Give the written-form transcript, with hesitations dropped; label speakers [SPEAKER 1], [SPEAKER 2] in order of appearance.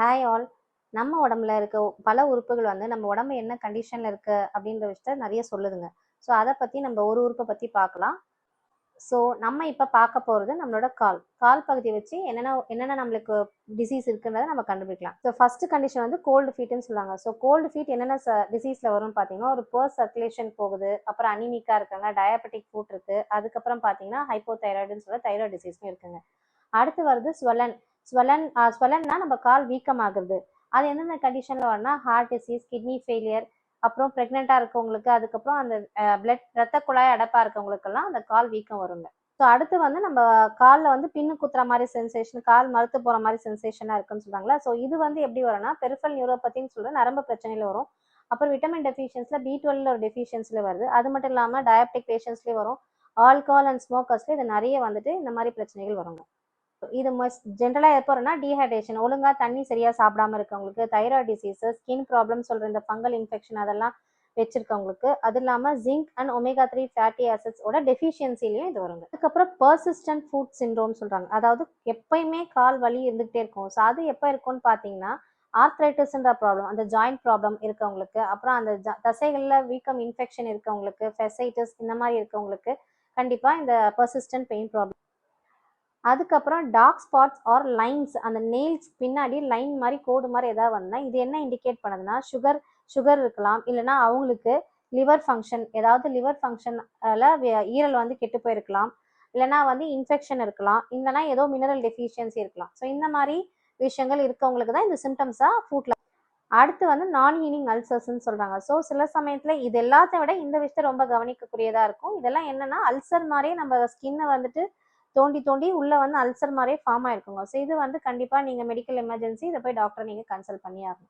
[SPEAKER 1] Hi all. நம்ம உடம்புல இருக்க பல உறுப்புகள் வந்து நம்ம உடம்பு என்ன கண்டிஷன்ல இருக்கு அப்படின்ற விஷயத்த நிறைய சொல்லுதுங்க. ஸோ அதை பத்தி நம்ம ஒரு உறுப்பை பத்தி பார்க்கலாம். ஸோ நம்ம இப்போ பார்க்க போகிறது நம்மளோட கால் கால் பகுதியை வச்சு என்னென்ன நம்மளுக்கு டிசீஸ் இருக்குன்றதை நம்ம கண்டுபிடிக்கலாம். ஸோ ஃபர்ஸ்ட் கண்டிஷன் வந்து கோல்டு ஃபீட்னு சொல்லுவாங்க. ஸோ கோல்டு ஃபீட் என்னென்ன டிசீஸில் வரும்னு பார்த்தீங்கன்னா, ஒரு போர் சர்க்குலேஷன் போகுது, அப்புறம் அனிமிக்கா இருக்காங்க, டயபெட்டிக் ஃபுட் இருக்கு, அதுக்கப்புறம் பார்த்தீங்கன்னா ஹைப்போதைராய்டுன்னு சொல்ல தைராய்டு டிசீஸும் இருக்குங்க. அடுத்து வருது ஸ்வெலன். ஸ்வெலன்னா நம்ம கால் வீக்கமாகுது. அது எந்தெந்த கண்டிஷன்ல வரும்னா, ஹார்ட் டிசீஸ், கிட்னி ஃபெயிலியர், அப்புறம் ப்ரெக்னெண்டா இருக்கவங்களுக்கு, அதுக்கப்புறம் அந்த ரத்த குழாய் அடைப்பா இருக்கவங்களுக்கெல்லாம் அந்த கால் வீக்கம் வருங்க. ஸோ அடுத்து வந்து நம்ம காலில் வந்து பின்னு குத்துற மாதிரி சென்சேஷன், கால் மறுத்து போற மாதிரி சென்சேஷனா இருக்குன்னு சொல்றாங்களா. ஸோ இது வந்து எப்படி வரும்னா, பெரிஃபரல் நியூரோபதின்னு சொல்ற நரம்பு பிரச்சனையில வரும். அப்புறம் விட்டமின் டெஃபிஷியன்ஸ்ல B12 ஒரு டெஃபிஷியன்சில வருது. அது மட்டும் இல்லாமல் டயபெட்டிக் பேஷண்ட்ஸ்லேயே வரும். ஆல்கஹால் அண்ட் ஸ்மோக்கர்ஸ்ல இது நிறைய வந்துட்டு இந்த மாதிரி பிரச்சனைகள் வருங்க. இது ஜென்ரலாக எப்போ வரும்னா, டீஹைட்ரேஷன், ஒழுங்காக தண்ணி சரியாக சாப்பிடாம இருக்கவங்களுக்கு, தைராய்டு டிசீஸு, ஸ்கின் ப்ராப்ளம் சொல்கிற இந்த ஃபங்கல் இன்ஃபெக்ஷன் அதெல்லாம் வச்சிருக்கவங்களுக்கு, அது இல்லாமல் ஜிங்க் அண்ட் ஒமேகா 3 ஃபேட்டி ஆசிட்ஸோட டெஃபிஷியன்சிலையும் இது வருங்க. அதுக்கப்புறம் பர்சிஸ்டன்ட் ஃபுட் சிண்ட்ரோம் சொல்கிறாங்க. அதாவது எப்பயுமே கால் வலி இருந்துகிட்டே இருக்கும். ஸோ அது எப்போ இருக்கும்னு பார்த்தீங்கன்னா, ஆர்த்ரைட்டிஸ்ன்ற ப்ராப்ளம், அந்த ஜாயிண்ட் ப்ராப்ளம் இருக்கவங்களுக்கு, அப்புறம் அந்த தசைகளில் வீக்கம் இன்ஃபெக்ஷன் இருக்கவங்களுக்கு, ஃபெசைட்டிஸ் இந்த மாதிரி இருக்கவங்களுக்கு கண்டிப்பாக இந்த பர்சிஸ்டன்ட் பெயின் ப்ராப்ளம். அதுக்கப்புறம் டார்க் ஸ்பாட்ஸ் ஆர் லைன்ஸ், அந்த நெயில்ஸ் பின்னாடி லைன் மாதிரி கோடு மாதிரி ஏதாவது வந்தால் இது என்ன இண்டிகேட் பண்ணுதுன்னா, சுகர் இருக்கலாம், இல்லைன்னா அவங்களுக்கு லிவர் ஃபங்க்ஷன், ஏதாவது லிவர் ஃபங்க்ஷனில் ஈரல் வந்து கெட்டு போயிருக்கலாம், இல்லைனா வந்து இன்ஃபெக்ஷன் இருக்கலாம், இல்லைனா ஏதோ மினரல் டெஃபிஷியன்சி இருக்கலாம். ஸோ இந்த மாதிரி விஷயங்கள் இருக்கவங்களுக்கு தான் இந்த சிம்டம்ஸாக ஃபுட்ல. அடுத்து வந்து நான் ஹீலிங் அல்சர்ஸ்ன்னு சொல்றாங்க. ஸோ சில சமயத்துல இது எல்லாத்த விட இந்த விஷயத்த ரொம்ப கவனிக்கக்கூடியதா இருக்கும். இதெல்லாம் என்னன்னா, அல்சர் மாதிரியே நம்ம ஸ்கின்னை வந்துட்டு தோண்டி தோண்டி உள்ள வந்து அல்சர் மாதிரியே ஃபார்ம் ஆயிருக்குங்க. ஸோ இது வந்து கண்டிப்பா நீங்க மெடிக்கல் எமர்ஜென்சி, இதை போய் டாக்டர் நீங்க கன்சல்ட் பண்ணி ஆகணும்.